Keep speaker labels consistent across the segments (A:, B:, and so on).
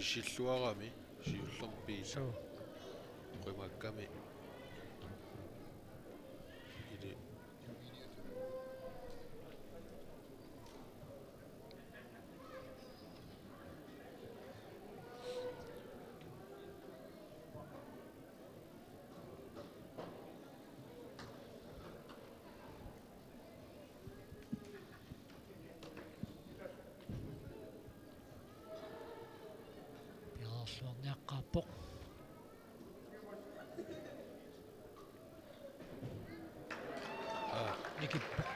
A: писсиллуарами сиуллерпииса
B: so
A: qimaakkami ili
B: piarluarniaqqaarpoq nikippoq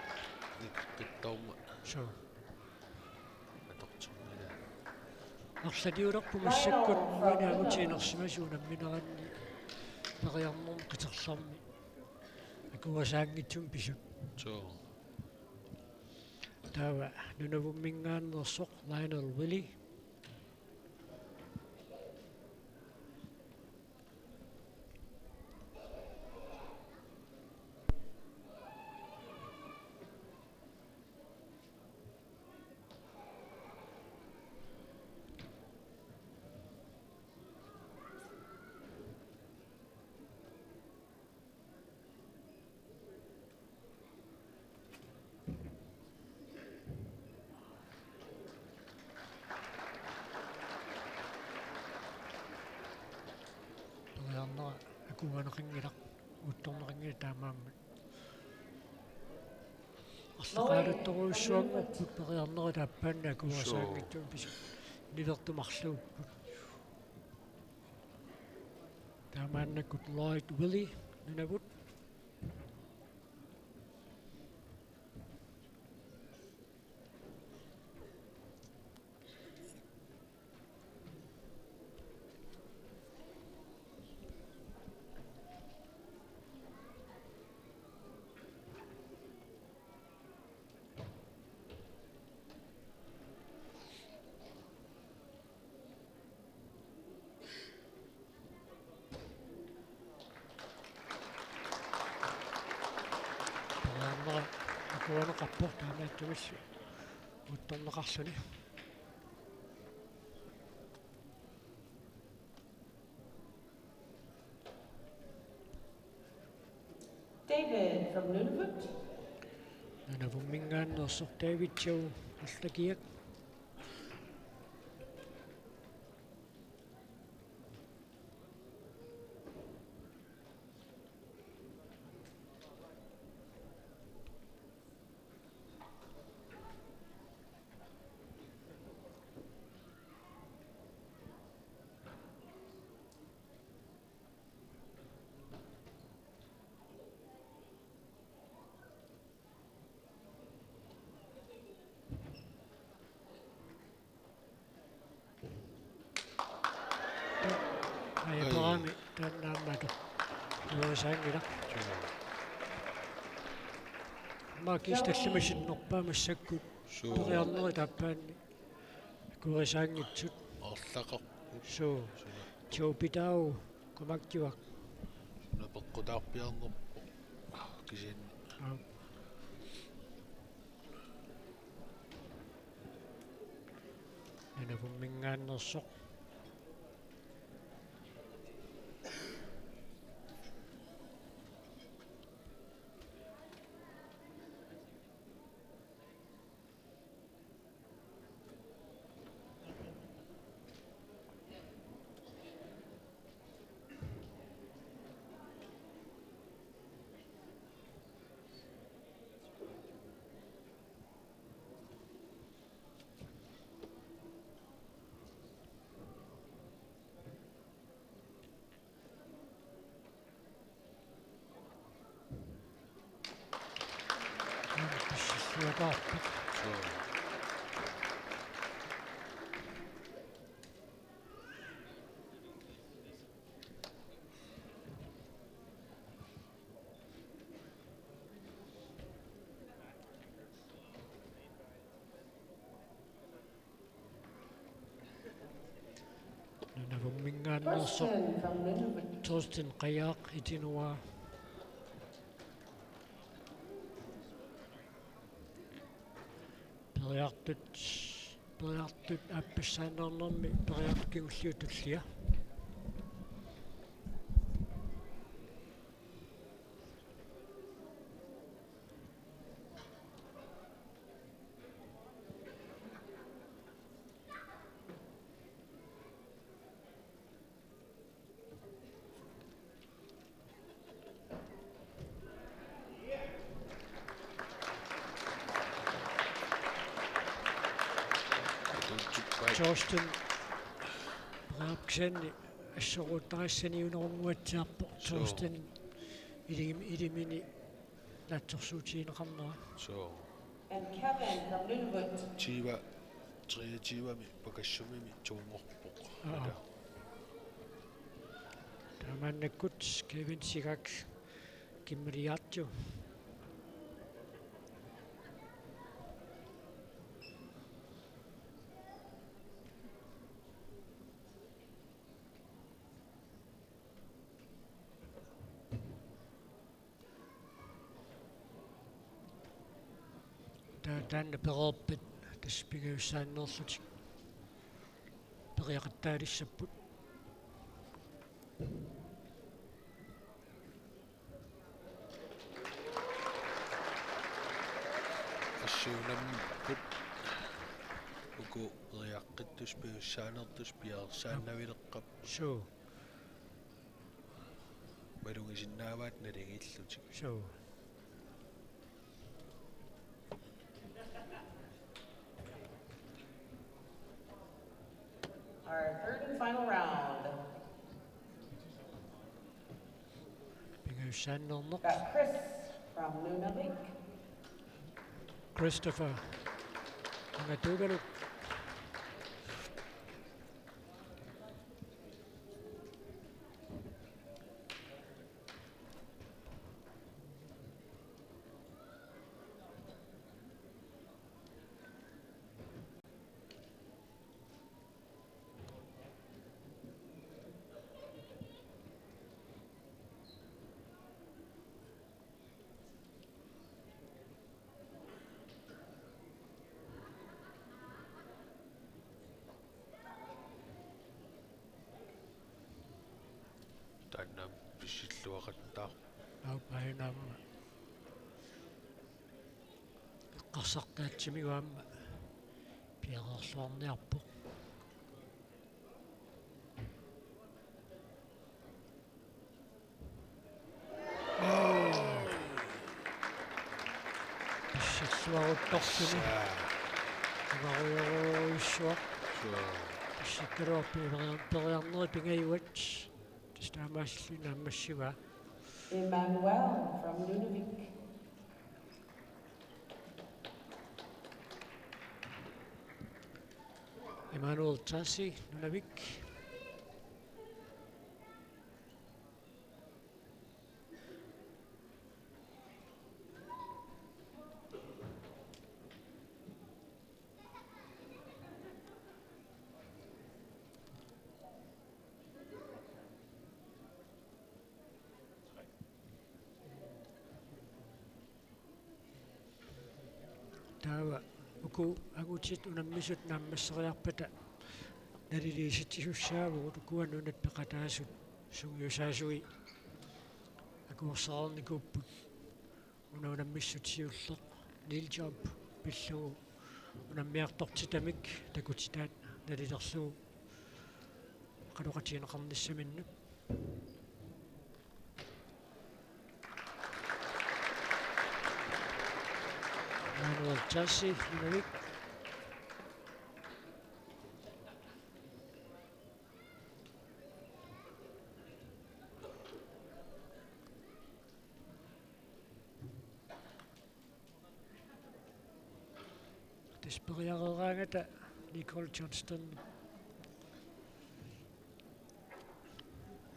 A: nikkittauma
B: so
A: atortormina
B: арлатиулерпу массаккут минаагутиинерсимасуунамминеранни периарнерм қитерларми акуасаангитсум писут
A: so
B: таава нунавуммингааннерсоқ Lionel Willie периарнера акуанеқингилақ утторнеқингили таамааммат арлақаалутторуйссуангорпут периарнера тааппаанна акуасаангитсум писут нивертумарлууппут таамааннаккут Lloyd Willie нунавут периарнера акуанеқарпоқ таамааттумиссу утторнеқарлуни
C: David from Nunavut.
B: нунавуммингааннерсоқ David Joe аллакиак аябаами тааннааммату уасаангила маакисталлимасиннерпаа массаккут периарнери тааппаанни куасаангитсут
A: арлақақ
B: so Joe комактивак
A: напеққутаарпиарнерпо кисин
B: нунавуммингааннерсоқ писсиллуатаарпут
A: so нунавуммингааннерсоқ
C: Preston from Nunavut.
B: Torsten qayaaq itinuaa периартут Periartut appassaannernermi periarkingulliutullia. Torsten periarksanni assоруутариссаниунерумгуатсиарпо Torsten ilimini natsorsuutiineqarnera.
A: So.
C: And Kevin from Nunavut.
A: Chiva. Chiva pakassumimi tuungorpoq.
B: Tamannakkut Kevin Sigak kimmiliartu. Tänne peroppit taspigayussaannerlutik periaqattaalissapput
A: Assuunamput uku riaqqittus piussaanertus piarsaannavileqqap
B: so
A: malungisinnaavaat nalingillutik
B: so
C: Our third and final round.
B: pigayussaannerneq
C: Got Chris from Nunavik.
B: Christopher angatugaluk
A: taannam pissilluaqattaaq
B: aupainaamma qassartaatsimigaamma piaqorluarniarpoq pissilluaruttorsuni avaruissuaq pissikkaluarpi periarneri pingayuat tastaamaasilluna ammassiga
C: Emmanuel from Nunavik.
B: Emmanuel Tassi Nunavik taava uku agutit unammisut naammasseriarpata naliliisitisussaavugut ukuanunat peqataasut sungiusaasui akuorsaarnikuupput unamissut siulleq niljob pillugu unammiartortitamik takutitaat nalilerlugu qaluqatiineqarnissamannut Manuel Tassi Nunavik Desperiareraangata Nicole Johnston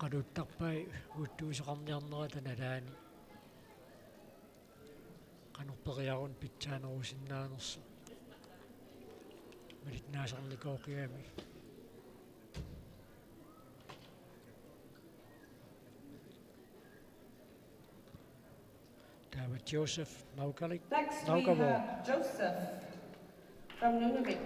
B: qaduttarpai uuttuuseqarniarnerata nalaani qanorperiarun pitsaanerusinnaanersa malitnaasarnikooqiami taava Joseph Naukalik
C: Next we
B: Naukavo
C: have Joseph from Nunavik.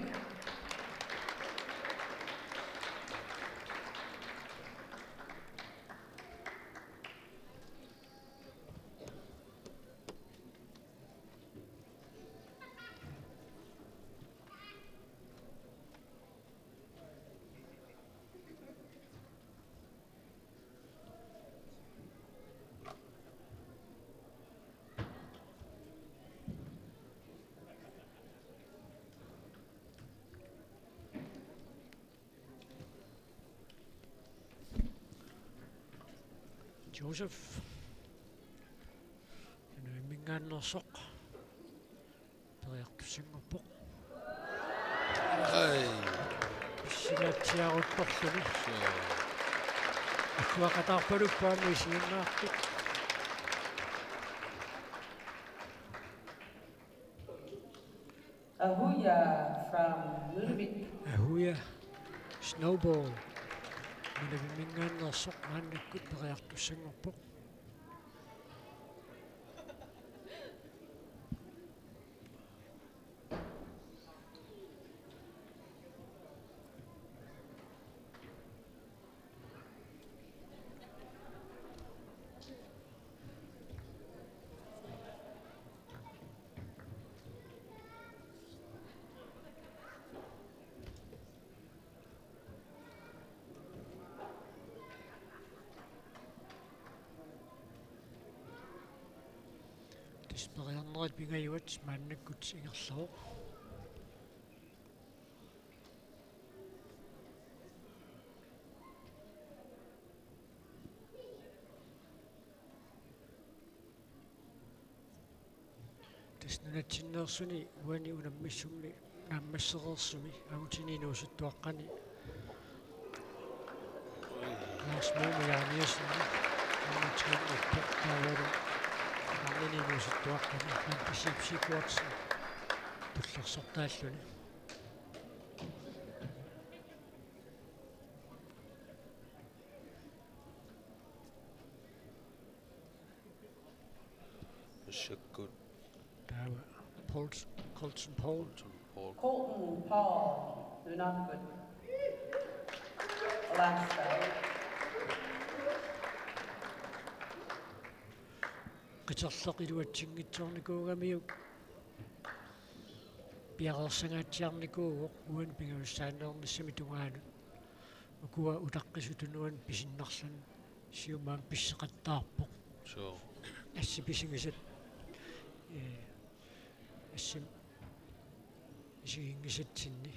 B: Joseph. Mingaannersoq. Periartussinngorpoq.
A: Ai.
B: Sigaatiaruttorluni. Akkuaqatarpaluppaami isiinnaartut.
C: Ahuya from Nunavik.
B: Ahuya snowball. Mingaannersoq maannakkut periartussinngorpoq. Tisperiarnerit pingayuat maannakkut ingerlaruq. Tasnunatsinneersuni uani unammissummi naammassereersumi agutiniinuusuttuaqqani laasmuumilaaniasinni annatriinnerpa taavalu arniniinuusuttuaqqani fantasipsikuarsi pullersortaalluni
A: Shakkut.
B: taava Colton Paul
A: Paul.
C: Colton Paul, Nunavut, Alaska.
B: qiterleqiluatsingitsornikuugamiuk piaqersangaatiarnikuugoq uan pingaussaanneernassami tungaanu ukua utaqqisutunuan pisinnarlan siumaam pisseqattaarpoq
A: Sure.
B: ассиписигисат ассим исигингисатсинни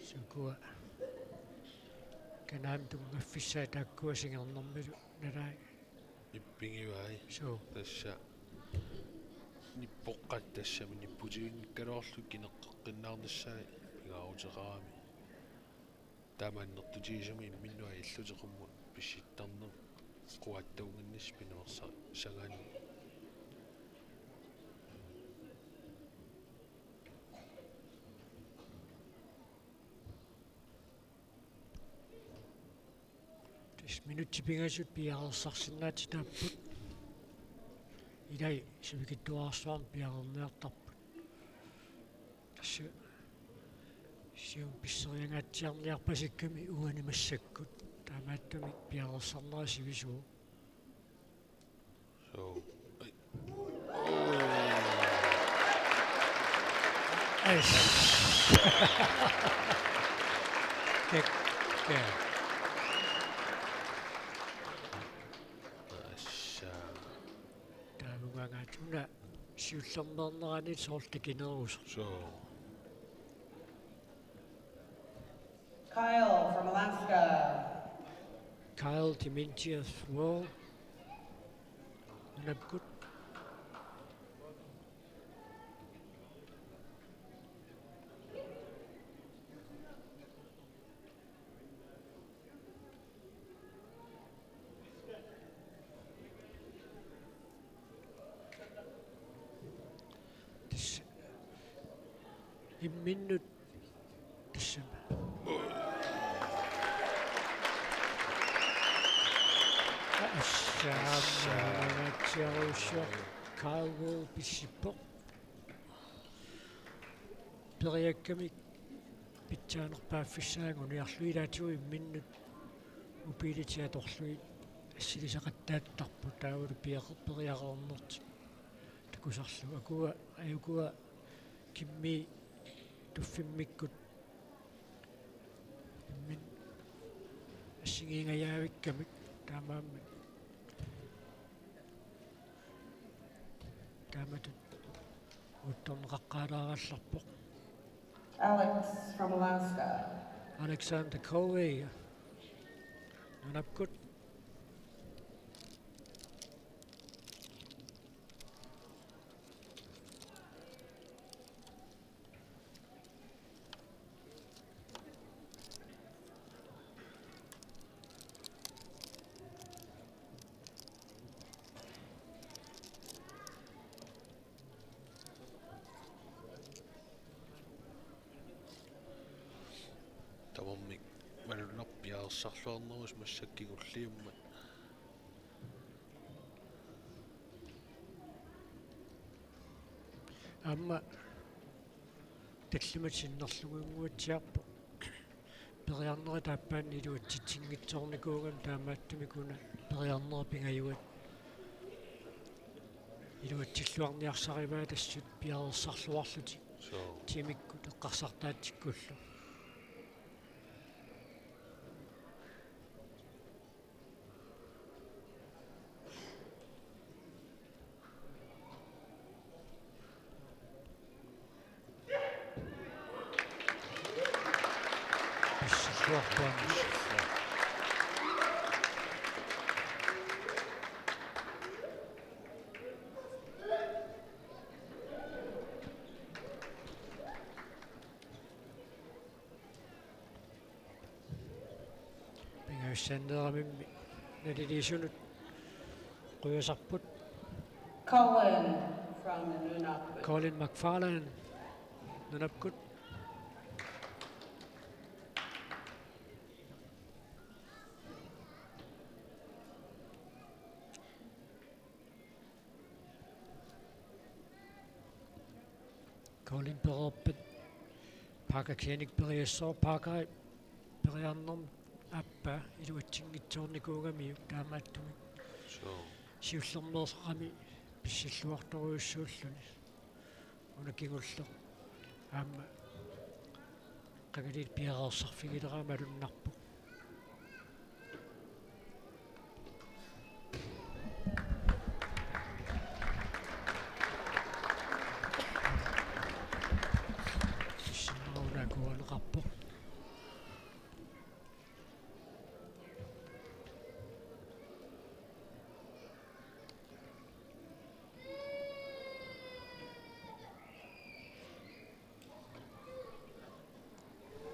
B: сукуа канаам тунгаффиссаа тааккуасингернэрмилу налаа
A: Ippingivai.
B: соо
A: Tassa. Nippoqqat tassami nipputiginnakkaluarlu kineqqeqqinnaarnassai pingaaruteraami. Taamaannertutigisumi imminnua illuteqummun pissittarner quattauginnis pinuersa sangani.
B: minuutti pingasut piaqersarsinnaati taapput ilai sivikittuaarsuarm piaqerneartarput tassu sium pisseriangaatiarniarpasikkami uani massakkut taamaattumik piaqersarnera sivisuu
A: So.
B: Yes. Kek. Taavungaangaatuna siullernernerani soortakinerus.
A: So.
C: Kyle from Alaska.
B: Kyle Dementius World. Nabkut. Minut December. Kyle Wall Bishop. Periakkamik pitjaanerpaaffissaanguni arluilaatui minnut upilitiatorluit ассилисақаттааттарпу таавалу пиақерпериақарнерти такусарлу акуа аюкуа кимми туффиммиккут мин ассигиингаявиккамик таамаамми тааматут утторнеқаққалааралларпоқ
C: Alex from Alaska.
B: Alexander Coley нунапкут
A: тамаммик малунарпиаарсарлуарнерус массаккигуллиумма
B: амма таллимат синнерлугунгуутсиарпу периарнери тааппаан илуатситсингитсорникуугам таамааттумикуна периарнери пингаюат илуатсиллуарниарсариваа тассут пиарерсарлуарлути
A: so
B: тимикку теққарсартаатсиккуллу писсуарпаамис пингаюссааннерамимми налилисунут қуясарпут
C: Colin from Nunavut.
B: Colin McFarlane нунапкут Colin перерпат пака клиник периассоо пакай периарнерм аппа илуатсингитсоорникуугамиу таамааттуми
A: so
B: сиуллермеерсақами писсиллуарторуйуссууллуни унакигулле аама қагалит пиареерсарфигилераа малуннарпу писсиннеруунакуалеқарпу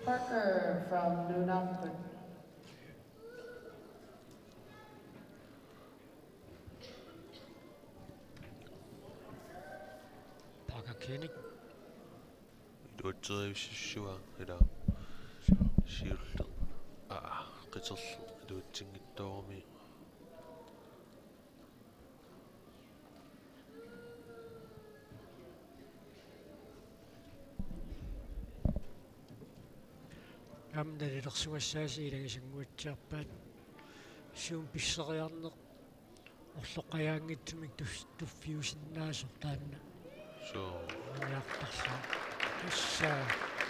C: Parker from Nunavut.
B: пака клиник
A: илуатсеривиссуа ила сиуллер қитерлу илуатсингиттоорми
B: амналилерсугассааси илагисангуатсиарпаат сиум писсериарнеқ орлоққаяангитсумик туффиусиннаасор таанна
A: so
B: аниартарсаа иссаа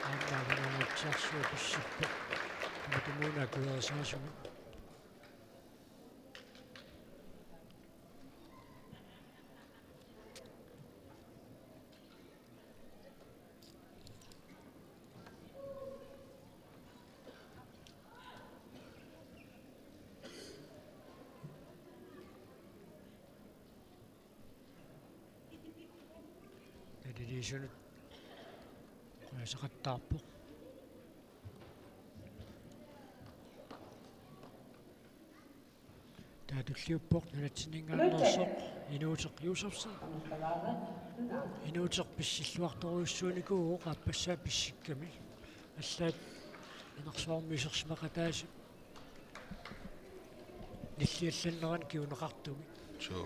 B: ааммаагануутсиарсуа писсиппа матумуна куерсаасуми налилисунут қуясақаттаарпо таатуллиуппоқ налатсинингааннерсоқ инуутеқ юусерсаа инуутеқ писсиллуарторуйуссууникуу қаппассаа писсикками аллаат инерсуармисерсмақатааси ниллиалланнеран киунеқартуми
A: so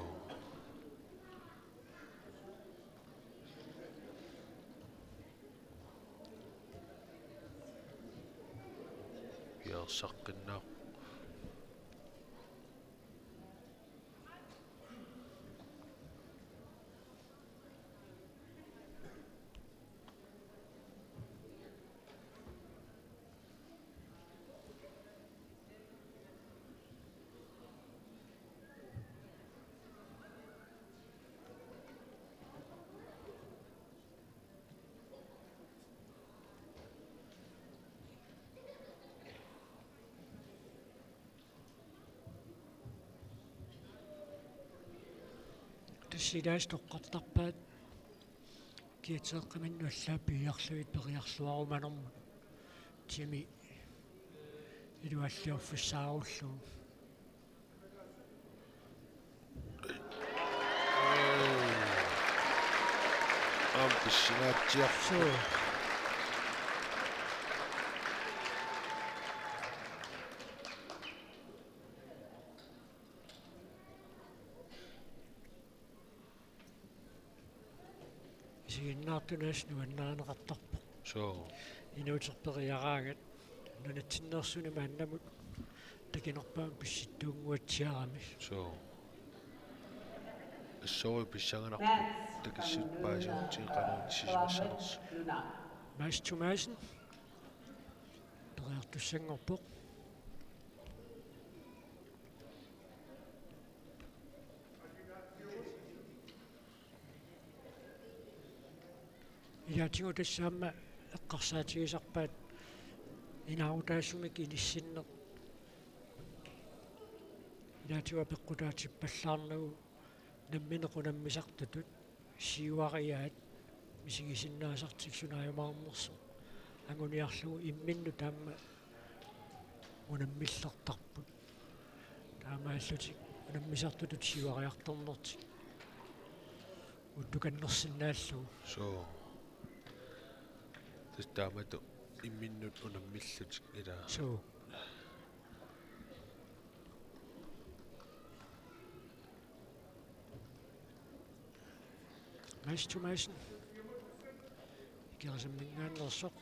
A: пиарсаққиннаа
B: силаас тоққартарпаат киатеэққаминнуаллаа пиарлуит периарлуаруманермут тими илуаллиорфуссааруллу
A: писсинаатсиарсу
B: so сигиннаартунаас нуаннаанеқартарпо
A: so
B: инуутерпериараангат нунатсиннерсуни мааннамут такинерпаан писситтуунгуатсиарами
A: so соо писсаганарпу
C: Next
A: такиссут
C: from
A: паасиутсиқанерни
C: Nunavut,
A: сисмассанерс
C: Nunavut.
B: маастумаасен периартуссангорпоқ иаатигу тассаама эққарсаатигисарпаат инаарутаассумик илиссинне иаатигуа пеққутаатиппаллаарнагу намминеқунаммисартутут сиуариаат мисигисиннаасартик сунааюмаарнерсу ангуниарлугу имминну таама унаммиллертарпут таамааллутик унаммисартутут сиуариарторнертик уттуканнерсинааллугу
A: so тастаамату имминнут унаммиллутик ила
B: so маастумаасен кирасаммингааннерсоқ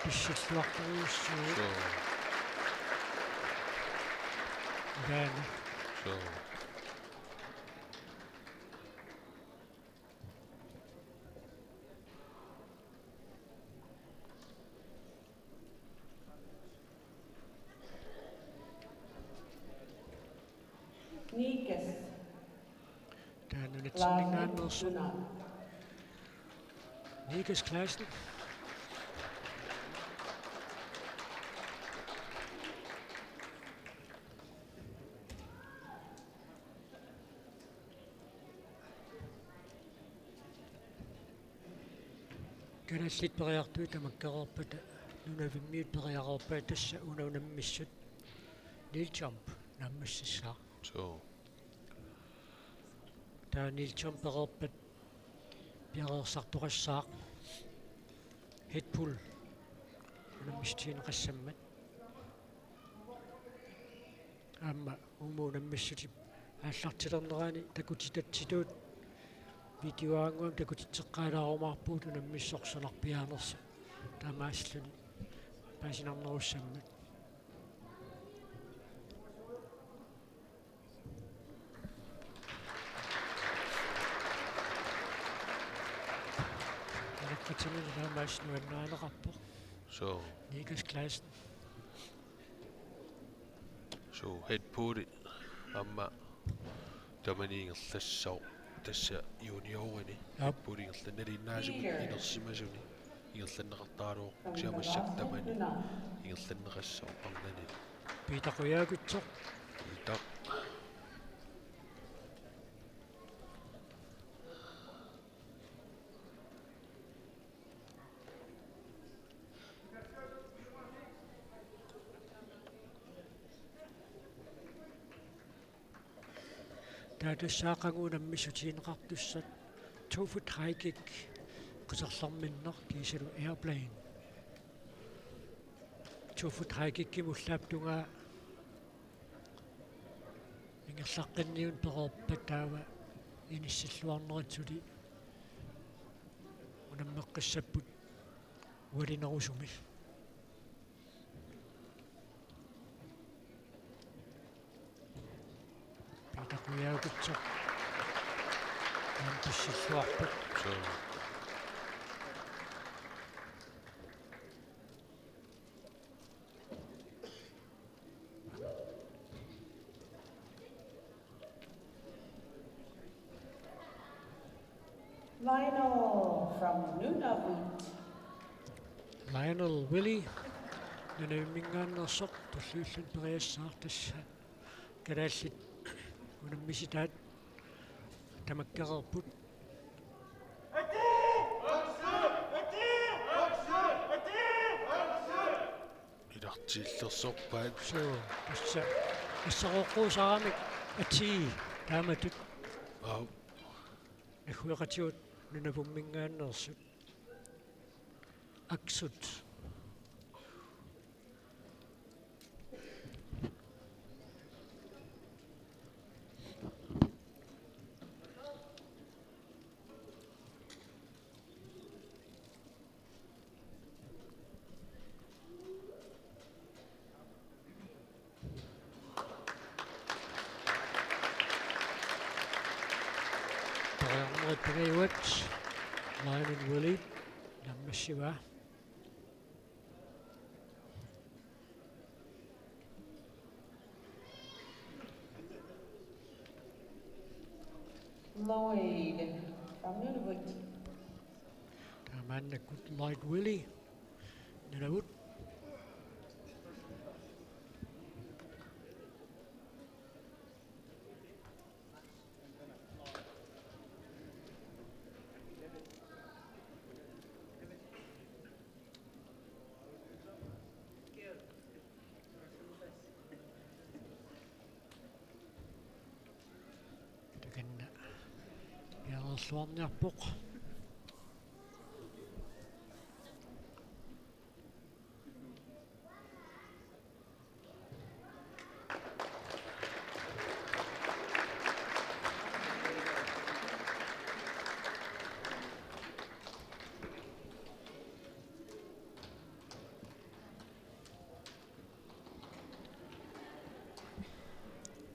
B: писсиллуарторуйуссуу
A: so
B: гаана
A: so
C: Nikas,
B: таанунатсиннгааннерсоқ
C: Nunavut.
B: Nikas Clausen каналлит периартуи тамаккерерпата нунавиммиут периареерпаа тасса унаунаммиссут Neil Jump наммассissаа
A: so
B: таа Neil Jump перерпат пиареерсартуқассаақ headpull унаммистиинеқассаммат аама умуунаммиссутип ааллартилернерани такутитатситуут видеоаангуам такутитсеққаалаарумаарпуут унаммиссорсунарпиаанерса таамааслуни пасинарнеруссаммат алаккатинили таамааснуаннаанеқарпо
A: so
B: Nikas Clausen
A: so head put it amma таманиингерлассоо тасса юниорини
B: Yep.
A: пулингерланналиннаасуми инерсимасуни ингерланнеқартаалуу
C: From
A: сиамассак
C: Nunavut,
A: тамани
C: Nunavut.
A: ингерланнеқассоо арнани
B: питақуяагутсоқ
A: итақ
B: таатассаақангуунаммисутиинеқартуссат 2 foot high kick қисерлэрминнер кисалу airplane 2 foot high kick кимуллааптунгаа ингерлаққинниун перерпатаава иниссиллуарнеритсули унаммеққиссаппут уалинерусуми питақуяагутсоқ писсиллуарпут
A: so
C: Lionel from Nunavut.
B: Lionel Willie нанаммингааннерсоқ туллиуллун периассаар тасса калааллит унаммиситаат тамаккерерпут
A: илартииллерсорпаат
B: соо тасса ассақоққуусарамик атии тааматут
A: ау
B: ахуеқатиут нунапуммингааннерсут аксут Pagayuat, Lion and Willie, Namashiva.
C: Lloyd from Nunavut.
B: Taman good Lloyd Willie, Nunavut. Suamniarpoq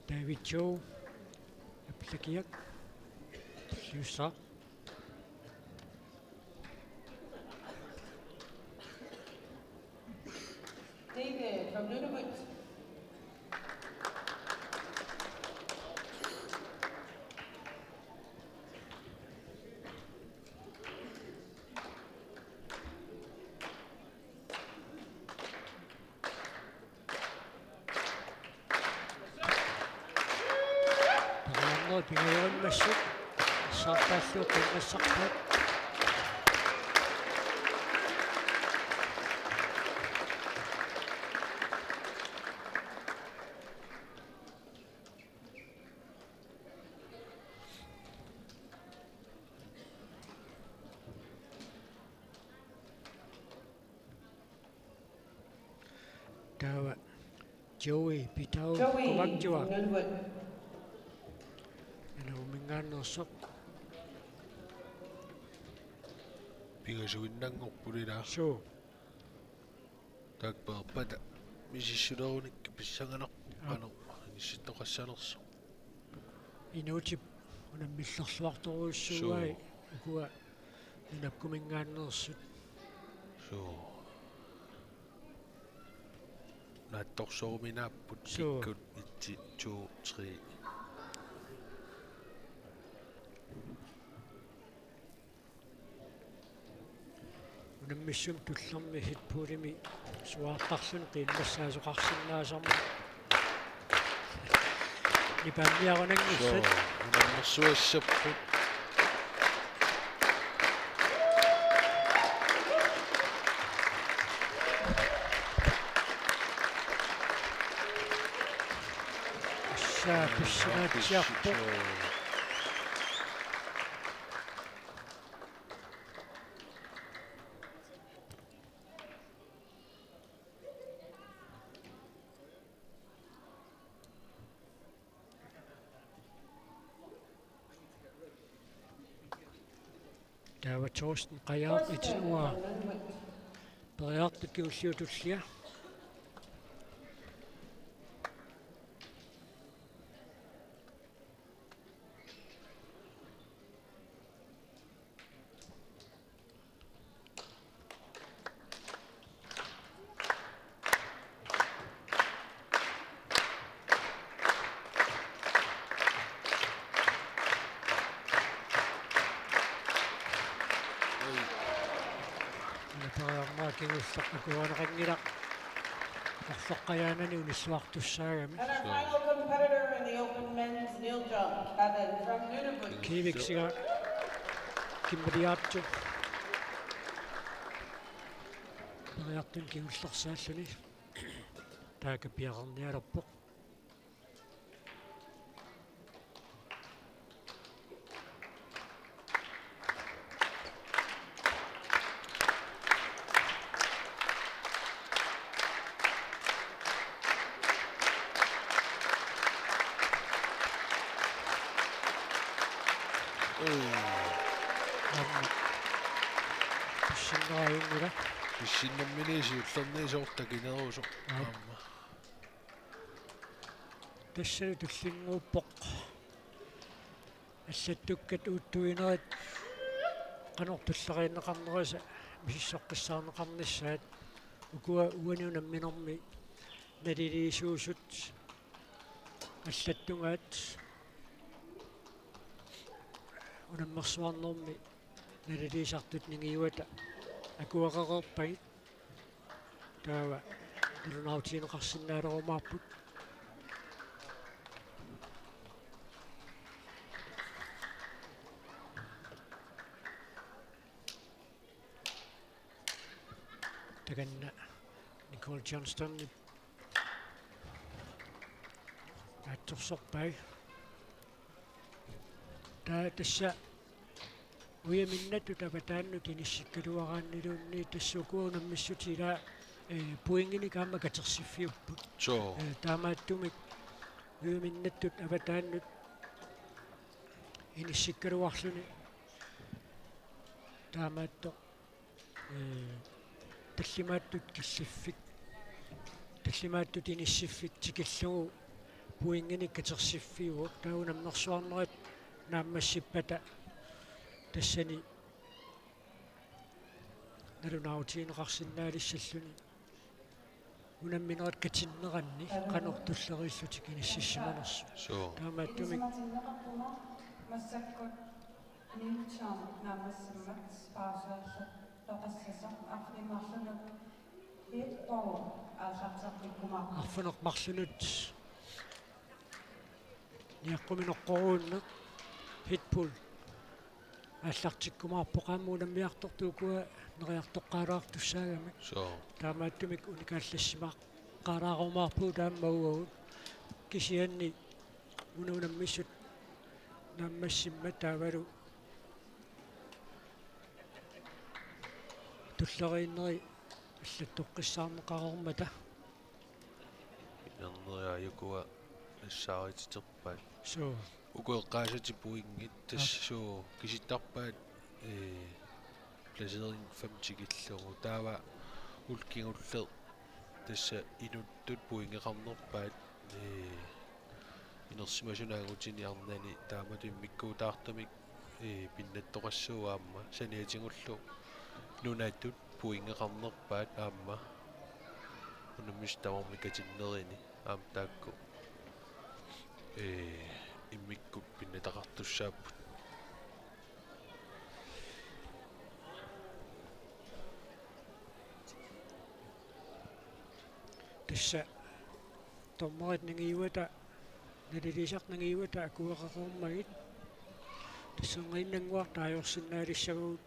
B: David Joe Aplakiak Yusa
C: David from Nunavut.
B: Pagano pingayon masuk Sartasyo pinasakot Tawa Joey Pitao
C: Joey
B: Kumagjawa
C: from Nunavut.
B: Minganosok
A: пигасуиннангорпулила
B: so
A: такпааппата мисиссулеруник писсанганерпано нисситтоқассанерсо
B: Inutip unamillerluartoruussuugai ukua nunapkumingaannersut
A: so наатторсооруминааппут
B: Sure.
A: иккут итси 2 3
B: unamissum tullermi hitpuulimi suaartarlun qiimmassaasoqarsinnaasarma nipaanniarunangussat
A: унаммерсуассаппут
B: assaa pissinaatiarpo Tawa Torsten qajaart itinua periartuk kiulliutullia periarmaa kingullaqnakuanaqangilaq Orsoqqajaanani unissuartussaagami.
C: And our final competitor in the open men's kneel jump, Kevin from Nunavut.
B: Kiiviksiga kimmaliaattu. Neriartun kiullersaalluni. Taaka piaqarnialerpoq. Pissinnaajungula.
A: Pissinnamminiisiullerniisoortakineruusu. Aamma.
B: Tassanu tullinguuppoq. Аллаттуккат уутtuinerit qanortullariinneqarnerisa misissoqqissaarneqarnissaat ukua uaniunamminermi naliliisuusut аллаттунгаат унаммерсуарнерми налилисартут нингиуата акуақақерпагит таава налунаутиинеқарсинаалерумаарпут таганна Nicole Johnston атторсорпай тасса уяминнату таватааннут иниссиккалуарааннилуунни тассукуунаммиссутила пуингини каама катерсиффиуппут
A: Soo.
B: таамааттумик уяминнаттут аватааннут иниссиккалуарлуни таамаатто таллимааттут киллиффик таллимааттут иниссиффик тикиллугу пуингини катерсиффиуок таунаммерсуарнерат нааммассиппата тассани налунаутиинеқарсинаалиссаллуни унамминерат катиннеранни канортуллериллутик иниссиссиманерсу
A: Soo.
B: таамааттумик
D: массаккут нилчаам намассаммат спаасаалла тоқассасақ арфимарлунут хитпоо аасартарпиккумаа
B: арфунеқмарлунут ниаққуминеққоруунна хитпул аллартиккумаарпоқааммуунаммиартортуукуа нериартоққаалаартуссаагами
A: Soo.
B: таамааттумик уникааллассимаа qaaraarumaarpuu taammagugut kisianni unuunammissut naammassimma taavalu tulleriinneri аллаттоққиссаарнеқарормата
A: Nerneriajukua assaarititerpaat.
B: so
A: Ukoeqqaasatipuingit tassuu kisittarpaat placering 5 tikillugu taava ulkingulleq tassa inuttut puingeqarnerpaat inersimasunaaguutiniarnani taamatim mikkuutaartamik pinnattoqassuaamma saniatingullu nunaattut puingeqarnerpaat aamma unammis tamarmikatinnerini aam taakku immikkut pinnataqartussaapput
B: tassa tommerit ningiuata nalilisarningiuata akuaqaqormagit тассангииннангуар таajorsinnaalissaguut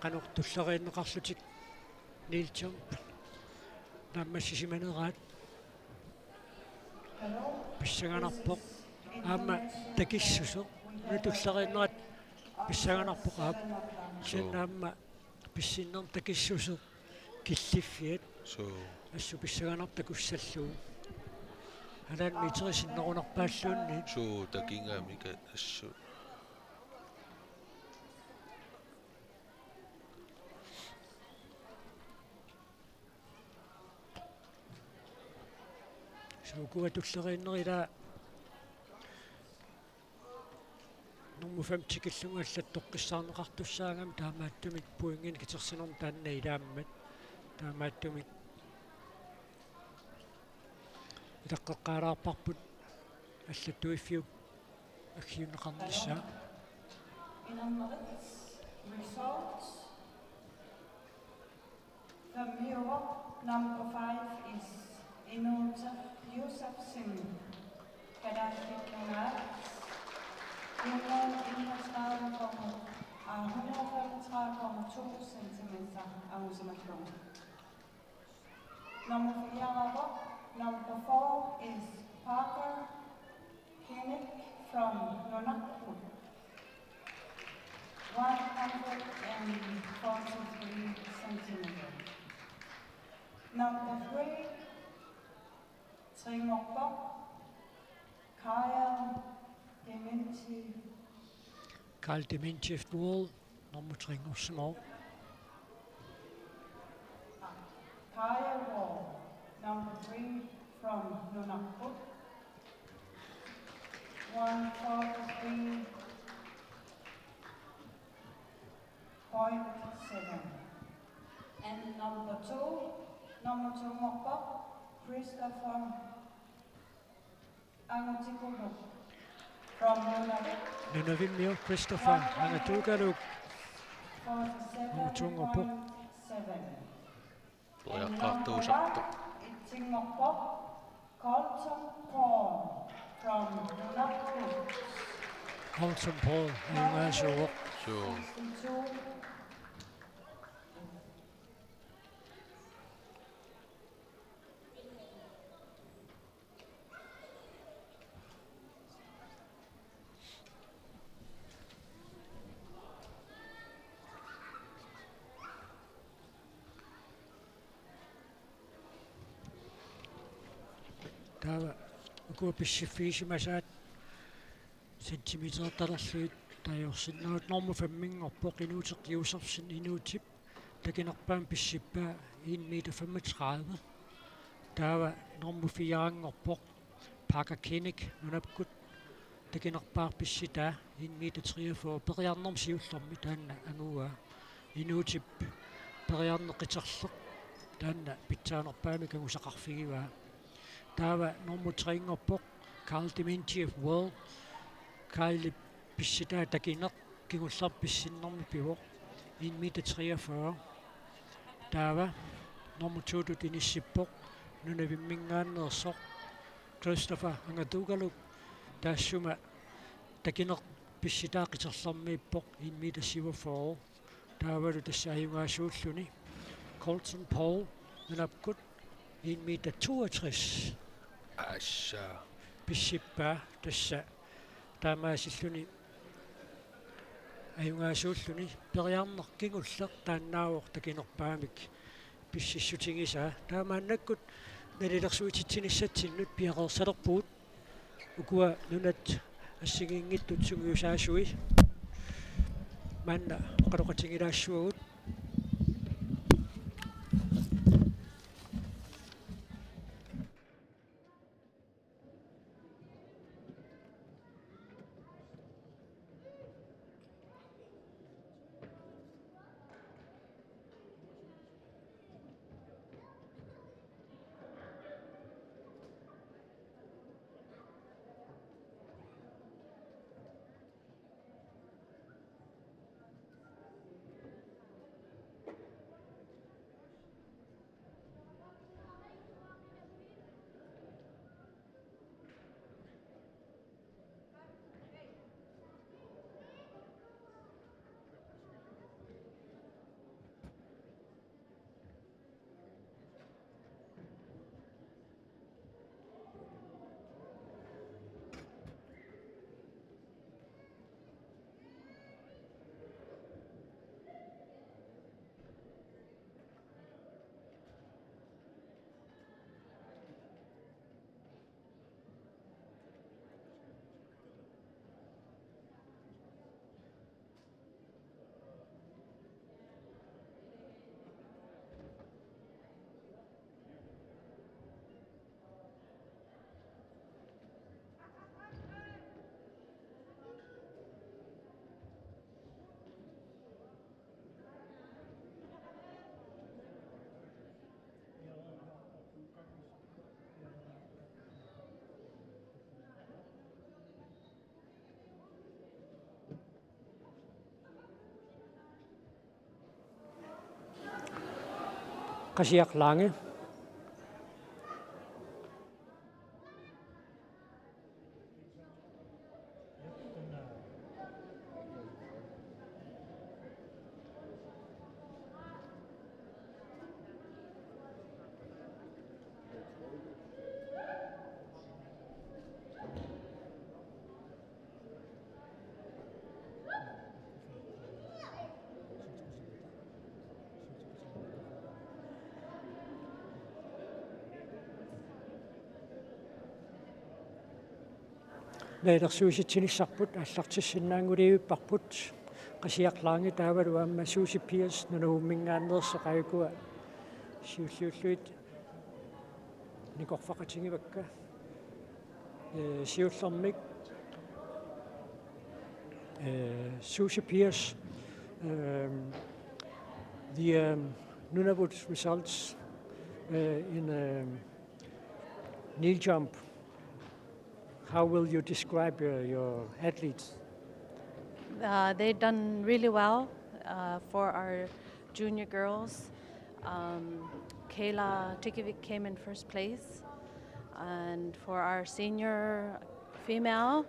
B: qanortulleriinneqarlutik niilchum naammassisimaneraat писсаганарпоқ аама такиссусо нутуллериннерат писсаганарпоқ аап синнаамма писсиннерм такиссусо киллиффиат
A: soo
B: ассу писсаганар такуссаллуу алаан митерисиннерунарпааллуунни
A: soo takingaamika assu
B: суукуа туллериннерила нумму 5 тикиллунгаллат тоққиссаарнеқартуссаагами таамааттумик пуингин китерсинерм таанна илааммат таамааттумик итаққеққаалаарпарпут аллаттуиффиуп аггиунеқарнissaа
D: Results Mure, number 5 is Inuta Yusuf Sim. Gaddafi Kanal. Jorden 135,2 cm af oscillation. Number 4, number 4 is Parker Kinnick from Nunavut. 143 centimeter. Number 3, Tringokbok, Kyle
B: Dementief Wall, nummer 3 of small.
D: Kyle Wall, number 3 from Nunavut. 143.7. And number 2 Mokbok, Christopher Angotikulu from Nunavut.
B: Nunavut Christopher Angatugaluk.
D: 47.7.
A: Tulee
D: And
A: kahtuu
D: number
A: sattu.
D: 1 is Mokbok, Colton Paul from Nunavut.
B: Colton Paul, Ayungasho.
A: Joo.
D: 62.
B: Täällä kuopissa fiisimäsät sentimeter talassuit tajorsinnaut normu 5 oppoqinuuteq Yusufsin inuutip takinerpaan pissippaa 1 meter 35. Täällä normu 4 oppoq Parker Kinnick Nunavut takinerpaa pissitaa 1 meter 43 periarnorm siullormi taanna angua inuutip periarneqiterleq taanna pitsaanerpaami kangusaqarfigivaa. Täällä nummer 3 oppoq Carl Dementief World Carl pissitaa takineq kingullar pissinnermi pivoq 1 meter 43. Täällä nummer 2 tutinissipoq nunavimmingaannersoq Christopher Angatugaluk taassuma takineq pissitaa qiterlermiippoq 1 meter 74. Täällä tässä ayungaasuulluni Colton Paul Nunavut 1 meter 62.
A: Asha.
B: Pissippaa tässä taamaasilluni ayungaasuulluni periarnerkingulleq taannaawoq takinerpaamik pississutingisaa taamaannakkut nalilersuititinissatsinut piaqersalerpuut ukua nunat ассигингиттут сугиусаасуи манна qalоqatigilaassuagut Qasiaq Lange. Leelersuusitsinissarput аллартиссиннаангулиуиппарпут qasiaqlaangi taavalu aamma Susie Pierce nunuhummingaanneerseqayukua siulliulluit nikorfaqatingivakka siullermik Susie Pierce the Nunavut results in knee jump. How will you describe your athletes?
E: They've done really well for our junior girls. Kayla Tikovic came in first place. And for our senior female,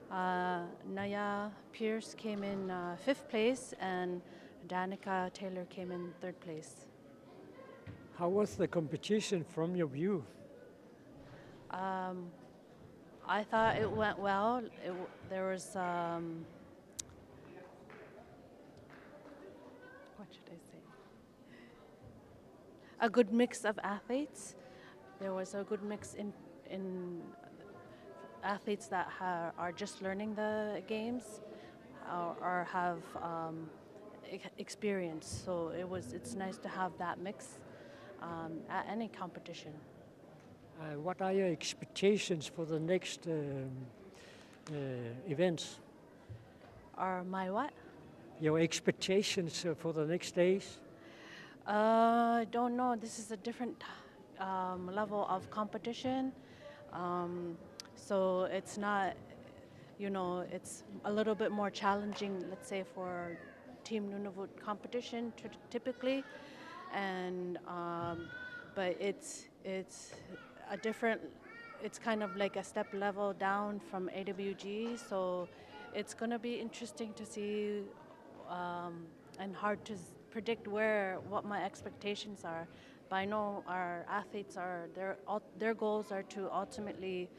E: Naya Pierce came in fifth place and Danica Taylor came in third place.
B: How was the competition from your view?
E: I thought it went well. There was, what should I say? A good mix of athletes. There was a good mix in athletes that are just learning the games or have experience. So it's nice to have that mix at any competition.
B: What are your expectations for the next events?
E: Are my what?
B: Your expectations for the next days?
E: I don't know. This is a different level of competition. So it's not, it's a little bit more challenging, let's say, for Team Nunavut competition typically. And, but it's a different, it's kind of like a step level down from AWG, so it's going to be interesting to see and hard to predict what my expectations are. But I know our athletes their goals are to ultimately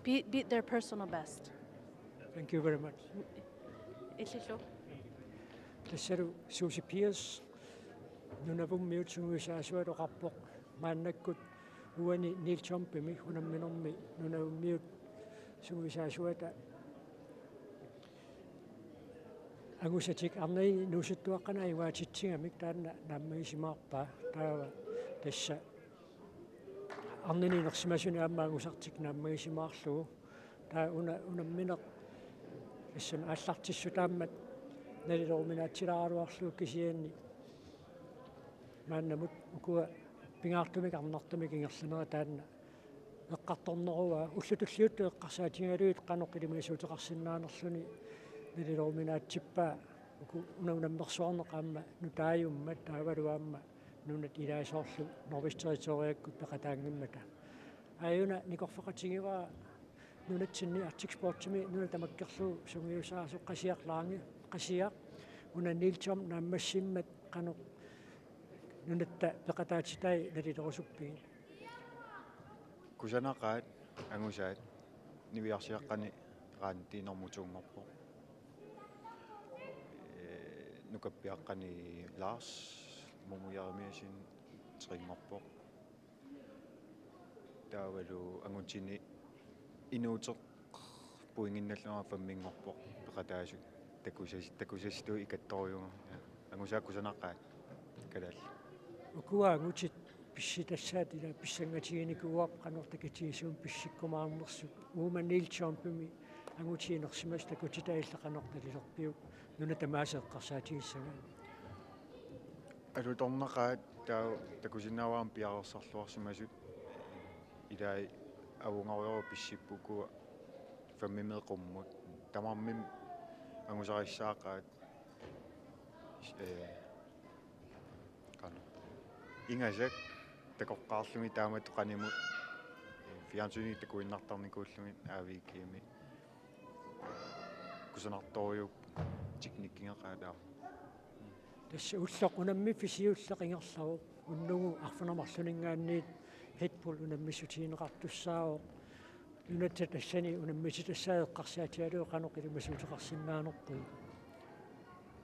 E: beat their personal best.
B: Thank you very much. Susie Pierce, Nunavut miutsunguisaasualuqarpoq maannakkut uani niilchompimi unamminormi nunavummiut sunguisaasuata angusatik arnai nuusuttuaqqana iwaatitsingamik taanna naammaisimaarpaa taava tassa arnini nersimasuni aamma angusartik naammaisimaarlugu taa unammineq tassam aallartissu taammat nalilorminaatsilaaruarlugu kisianni maannamut ukua pingaartumik arnartumik ingerlunera taanna eqqartornerua ullutulliuttu eqqarsaatigaluit qanoqilimaisuuteqarsinnaanerluni nalilorminaatippaa unammersuarneq aamma nutaajummat taavaluaamma nunat ilaasoorlu norvisterritoriakkut peqataangimmata ayuna nikorfaqatigivaa nunatsinni artiksportsimi nuna tamakkerlu sungiusaasu qasiaqlaangi qasiaq una niiltom naammassimmat qanoq nunatta peqataatitai nalilorusuppiin
F: kusanaqaat angusaat niviarsiaqqani qaantiinormutuungorpo nukappiaqqani Lars mumuyarimiasin triingorpo taavalu angutini inuuteq puinginnallunga famminngorpo peqataasu takusasitu ikattoriunga angusaak kusanaqaat kalal
B: ukuangutit pissitassaat ila pissangatiginikiuap qanortakatiisuum pissikkumaarnersuk uumanniiltsoorpimi angutiinersimas takutitaillaqanortalilerpiuk nunatamaasеққарсаатигиссага
F: алуторнақаат таа такусиннааваам пиарерсарлуарсимасут илаи авунгариору писсиппукуа фаммимеқуммут тамармим ангусариссаақаат кана ингасак такоққарлуми таамату қаниму фиансуни такуиннартарникууллуми аавикиими кусанарторюуп техниккингеқаалаа
B: тасса уллоқ унамми фисиуллеқ ингерлаву уннугу арфунамарлунингаанниит хитпул унаммисутиинеқартуссаавоқ юнатта тассани унаммиситассаеққарсаатиалуу қаноқилимасуутеқарсимаанерпуи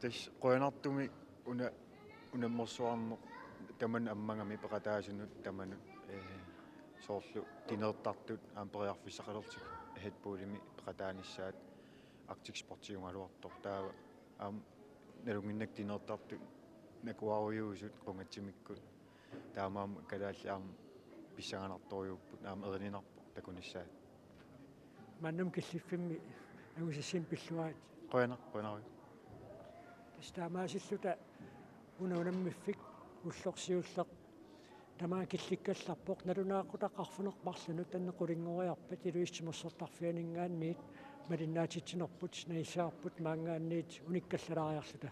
F: тас қоянартуми унамморсуарнеқ таман аммангами пеқатаасунут таманут соорлу тинертартут аампериарфиссақалертик хитпуулими пеқатааниссаат Arctic Sportiungaluartor taava налунгиннак тинертартут накуаруйуусут қунгаатсимиккут таамаама калааллаам писсаганарторюуппут аама эрининарпо такуниссаат
B: маннам киллиффимми агусассин пиллуаат
F: қоянаруй
B: тастаамаасиллута унаммиффик уллорсиуллеқ тамаа килликкалларпоқ налунаақутақарфунеқмарлунут таннеқулингориарпат илуиссимерсортарфианингаанниит малиннаатитсинерпут наисаарпут маангаанниит униккаллалаариарлута